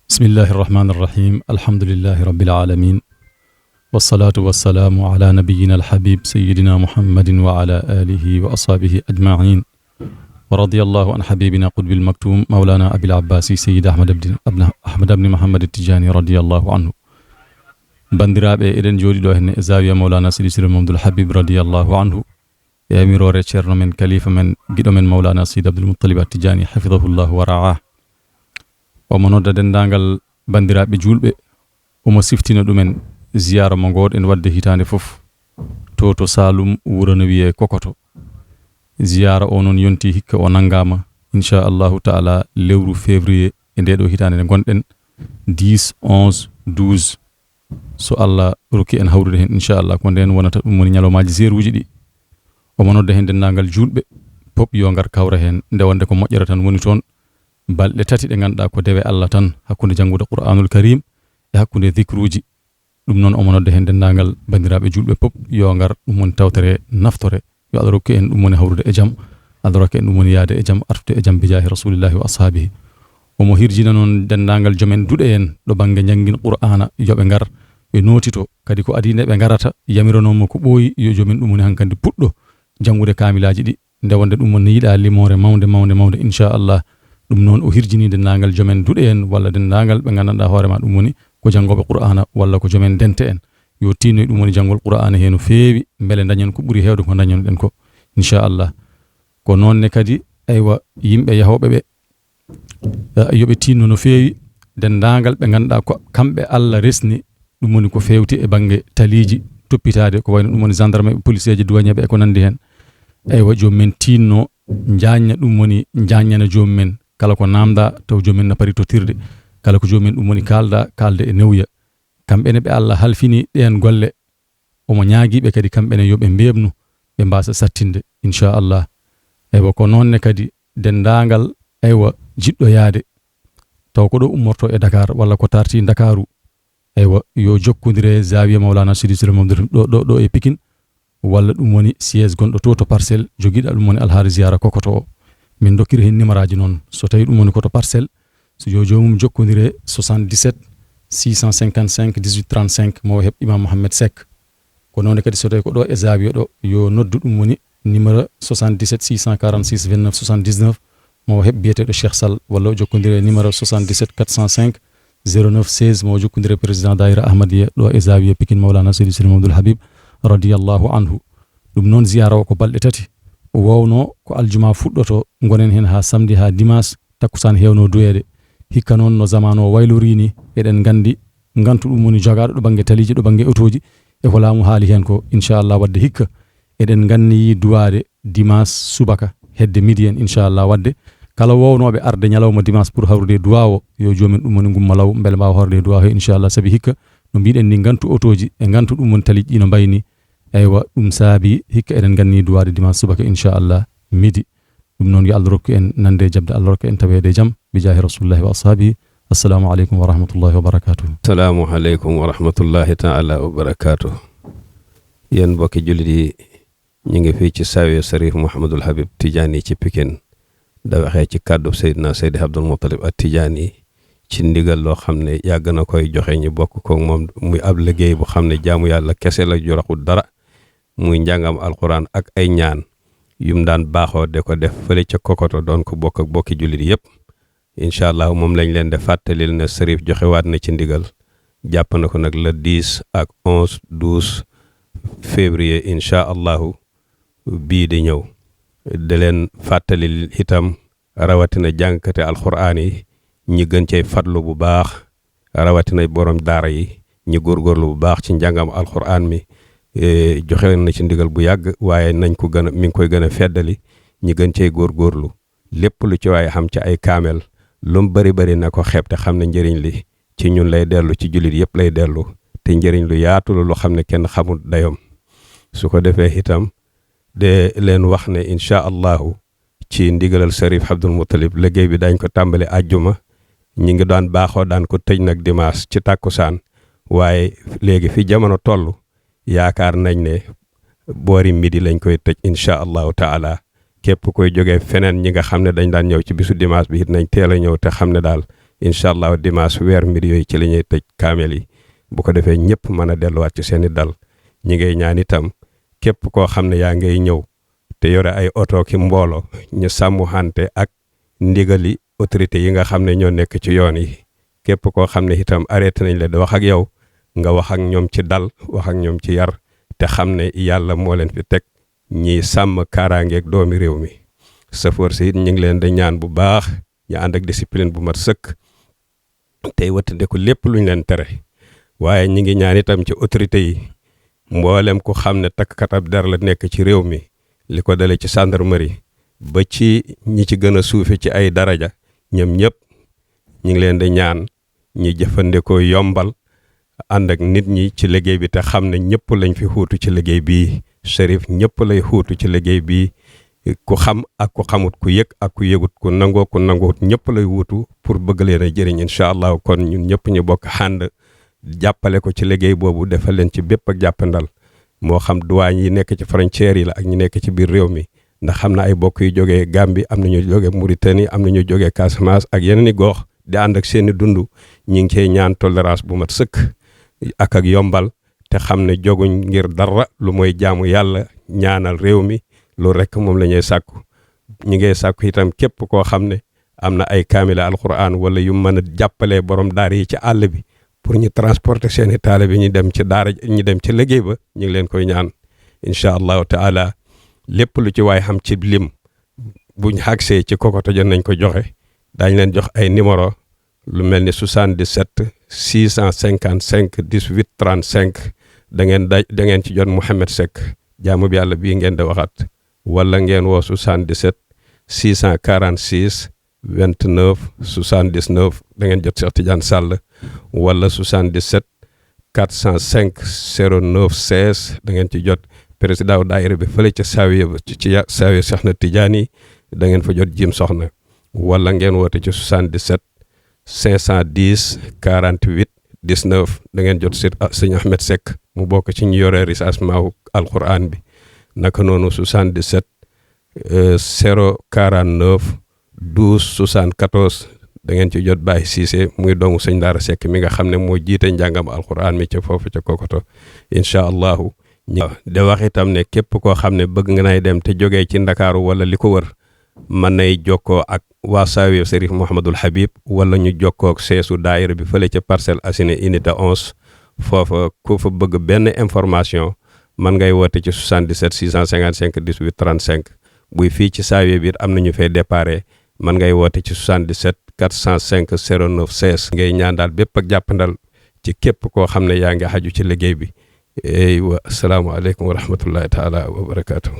bismillahi irrahmani irrahim alhamdulillahi rabbil alamin wasalaatu wasalaamu ala nabiyina alhabib sayidina muhammadin wa ala alihi wa ashaabihi ajmain wa radiyallahu an habibina qutbil maktum mawlana abil abbasi sayid ahmad abni muhammad tijani radiyallahu anhu. Bandiraɓe eɗen jooɗi ɗo henne e zawiya mawlana sidi siril mamdul habib radiyallahu anhu e amirore ceerno men kalifa men giɗo men mawlana sidi abdul muttalib attijani hafidahullahu wa ra'ah. Omo nodda dendagal bandiraɓe julɓe omo siftina ɗumen ziyara mo ngoɗen wadde hitande fof to Salum wuro no wiye Kokoto. Ziyara o noon yonti hikka o nangama inchallahu taala lewru février e ndeɗo hitande nde gonɗen 10 11 12 so Allah rokki en hawrude hen inchallah ko nden wonata ɗum woni ñalomaji zeruji ɗi. Omo nodda hen dendagal julɓe pop yo ngar kawra hen nde wonde ko moƴƴere tan woni toon balɗe tati ɗe ganduɗa ko dewe Allah tan hakkude janngude Qur'anul Karim e hakkude dhikruji. ɗum noon omo nodda hen dendagal bandiraɓe julɓe pop yo ngar ɗum woni tawtere naftore yo Allah rokki en ɗum woni hawrude e jaam, Allah rokki en ɗum woni yaade e jaam, artude e jaam bijahi rasulillahi wa ashabihi. Omo hirjina noon dendagal joomen duɗe en ɗo banggue jangguin Qur'ana yoɓe ngar ɓe notito kadi ko adi nde ɓe garata yamiranomo ko ɓooyi yo joomen ɗum woni hankandi puɗɗo janngude kamilaji ɗi nde wonde ɗum woni yiɗa limore mawde inchallah. ɗum noon o hirjini dendagal joomen duɗe en walla dendagal ɓe gandanɗa hoorema ɗum woni ko janngoɓe Qur'ana walla ko joomen dente en yo tinno ɗum woni janngol Qur'ana he no feewi beele dañen ko ɓuri hewde ko dañanoɗen ko inchallah. Ko noonne kadi aywa yimɓe yahoɓe ɓe yoɓe tinno no feewi dendagal ɓe ganduɗa ko kamɓe Allah resni ɗum woni ko fewti e banggue taliji toppitade ko wayno ɗum woni gendarme ɓe police ji douanier ɓe ko nandi hen. Aywa jomumen tinno jañña ɗum woni jaññana jomumen kala ko namda taw jomumen na pari totirde kala ko jomumen ɗum woni kalde e newya kamɓene ɓe Allah halfini ɗen golle omo ñaaguiɓe kadi kamɓene yoɓe mbebnu ɓe mbasa sattinde inchallah. Aywa ko nonne kadi dendagal aywa jiɗɗo yaade taw ko ɗo ummorto e Dakar walla ko tarti Dakaru aywa yo jokkodire zawiya mawlana sidi siril mamdou ɗo e Pikine walla ɗum woni siège gonɗo to Parcelles joguiɗa ɗum woni alhaali ziyara Kokoto o. Min dokkiri hen numéro aji noon so tawi ɗum woni koto Parcelles so yo jomum jokkodire 77 655 18 35 mo heɓ Imam Mohamed Seck. Ko noon kadi so tawi ko ɗo e zawiya ɗo yo noddu ɗum woni numéro 77 646 29 79 mo heɓ biyeteɗo Cheikh Sall walla jokkodire numéro 77 405 09 16 mo jokkodire président daïra Ahmadiyya ɗo e zawiya Pikine mawlana seydi siril mamdoul habib radiyallahu anhu. ɗum noon ziyara o ko balɗe tati o wawno ko aljuma fuɗɗoto gonen hen ha samedi ha dimanche takkusan hewno doyede hikka noon no zamanu o waylorini eɗen gandi gantu ɗum woni jogaɗo ɗo banggue taliji ɗo banggue autoji e ko laamu haali hen ko inchallah wadde hikka eɗen ganniyi duwade dimanche subaka hedde midi en inchallah wadde kala wownoɓe arde ñalawma dimanche pour hawrude duwa o yo jomumen ɗum woni gumma law beele mbawa hawrude duwa he inchallah saabi hikka no mbiɗen ni gantu autoji e gantu ɗum woni taliji ɗi no mbayni aywa ɗum saabi hikka eɗen ganni duwade dimanche subaka inchallah midi. ɗum noon yo Allah rokku en nande jabde, Allah rokku en tawede jaam bijahi rasulillahi wa ashabihi. assalamu aleykum wa rahmatullahi wa barakatuh. Assalamu aleykum wa rahmatullahi taala wa barakatuh. Yen mbokki jullit yi ñu ngi fii ci Zawiya Cherif Mouhamadul Habib Tidiane ci Pikine da waxee ci kàddu Seydina Seydi Abdul Muttalib at Tidiane ci ndigal loo xam ne yàgg na koy joxe ñu bokk ko moom muy ab liggéey bu xam ne jaamu yàlla kese la ju raxul dara muy njàngam alquran ak ay ñaan yum daan baaxoo de ko def fële ca Kokoto doon ko bokk ak bokki jullit yëpp. incha allah moom lañ leen de fàttalil ne Cherif joxewaat na ci ndigal jàpp na ko nag le 10 ak 11 12 février incha allahu bii di ñëw da leen fàttalil itam rawatina jàngkate alquran yi ñi gën cay fatlu bu baax rawatina borom daara yi ñi góorgóorlu bu baax ci njàngam alquran mi. joxe na ci ndigal bu yàgg waaye nañ ko gën a mi ngi koy gën a feddali ñi gën cey góorgóorlu lépp lu ci waaye xam ci ay kaamel lu mu bari na ko xeeb te xam ne njëriñ li ci ñun lay dellu ci jullit yëpp lay dellu te njëriñ lu yaatu lu xam ne kenn xamul dayom. su ko defee itam de leen wax ne incha allahu ci ndigalal Cherif Abdul Muttalib liggéey bi dañ ko tàmbali àjjuma ñi ngi daan baaxoo daan ko tëj nag dimanche ci tàkkusaan waaye léegi fi jamono toll yaakaar nañ ne boori midi lañ koy tëj incha allahu taala képp koy jógee feneen ñi nga xam ne dañ daan ñëw ci bisu dimanche bi it nañ teel a ñëw te xam ne daal incha allah dimanche weer mbir yooyu ci la ñuy tëj kaamel yi bu ko defee ñëpp mën a delluwaat ci seen i dal. ñi ngay ñaan itam képp koo xam ne yaa ngay ñëw te yore ay oto ki mbooloo ñu sàmmuwante ak ndigali autorité yi nga xam ne ñoo nekk ci yoon yi képp koo xam ne itam arrêté nañ la di wax ak yow nga wax ak ñoom ci dal wax ak ñoom ci yar te xam ne yàlla moo leen fi teg ñiy sàmm kaaraangeeg doomi réew mi safoor si it ñu ngi leen di ñaan bu baax ñu ànd ak discipline bu mat sëkk tey wattandiku lépp luñ leen tere waaye ñi ngi ñaan itam ci autorité yi mboolem ku xam ne takkatab der la nekk ci réew mi li ko dale ci gendarmerie ba ci ñi ci gën a suufe ci ay daraja ñoom ñëpp ñu ngi leen di ñaan ñi jëfandikoo yombal ànd ak nit ñi ci liggéey bi te xam ne ñëpp lañ fi xuutu ci liggéey bii Cherif ñëpp lay xuutu ci liggéey bii ku xam ak ku xamut ku yëg ak ku yëgut ku nanguwut ñëpp lay wuutu pour bëgg leen a jëriñ incha allah kon ñun ñëpp ñu bokk ànd jàppale ko ci liggéey boobu defal leen ci bépp ak jàppandal moo xam douane yi nekk ci frontières yi la ak ñi nekk ci biir réew mi ndax xam na ay bokk yu jógee Gambie am na ñu jógee Mauritanie am na ñu jógee Casamance ak yeneen i gox di ànd ak seen i dund ñi ngi koy ñaan tolérance bu mat sëkk ak yombal te xam ne joguñ ngir dara lu mooy jaamu yàlla ñaanal réew mi loolu rek moom la ñuy sàkku ñi ngay sàkku itam képp koo xam ne am na ay kaamila alquran wala yu mën a jàppalee borom daara yi ci àll bi pour ñu transporter seen i taalibe ñu dem ci daara ñu dem ci liggéey ba ñu ngi leen koy ñaan incha allahu taala lépp lu ci waay xam ci lim buñ xagsee ci kokoto jot nañ ko joxe daañu leen jox ay numéro lu mel ni 77 655 18 35 da ngeen ci jot Mouhamed Seck jaamu bi yàlla bii ngeen di waxaat wala ngeen woo 77 646 29 79 da ngeen jot Cheikh Tidiane Sall wala 77 405 09 16 da ngeen ci jot président daayira bi fële ca Saawiya ci Saawiya Cheikh na Tidiane da ngeen fa jot Jim Soxna wala ngeen woote ci 77 510 48 19 da ngeen jot sëñ Ahmed Seck mu bokk ci ñu yore recensement alquran bi naka noonu 77 049 12 74 da ngeen ci jot Baye Cissé muy doomu sëñ Daara Seck mi nga xam ne moo jiite njàngam alquran mi ca foofu ca kokoto incha allahu de wax itam ne képp koo xam ne bëgg nga nay dem te jógee ci Ndakaaru wala li ko wër mën nay jokkoo ak waa Saawiya Cherif Mouhamadul Habib wala ñu jokkoo ak seesu daayira bi fële ca Parcelles Assainies unité 11 foofa ku fa bëgg benn information man ngay woote ci 77 655 18 35 buy fii ci Saawiya biir am na ñu fay déparé man ngay woote ci 77 405 09 16 ngay ñaan daal bépp ak jàppandal ci képp koo xam ne yaa ngi xaju ci liggéey bi wa asalaamaaleykum wa rahmatullahi taala wa barakaatu.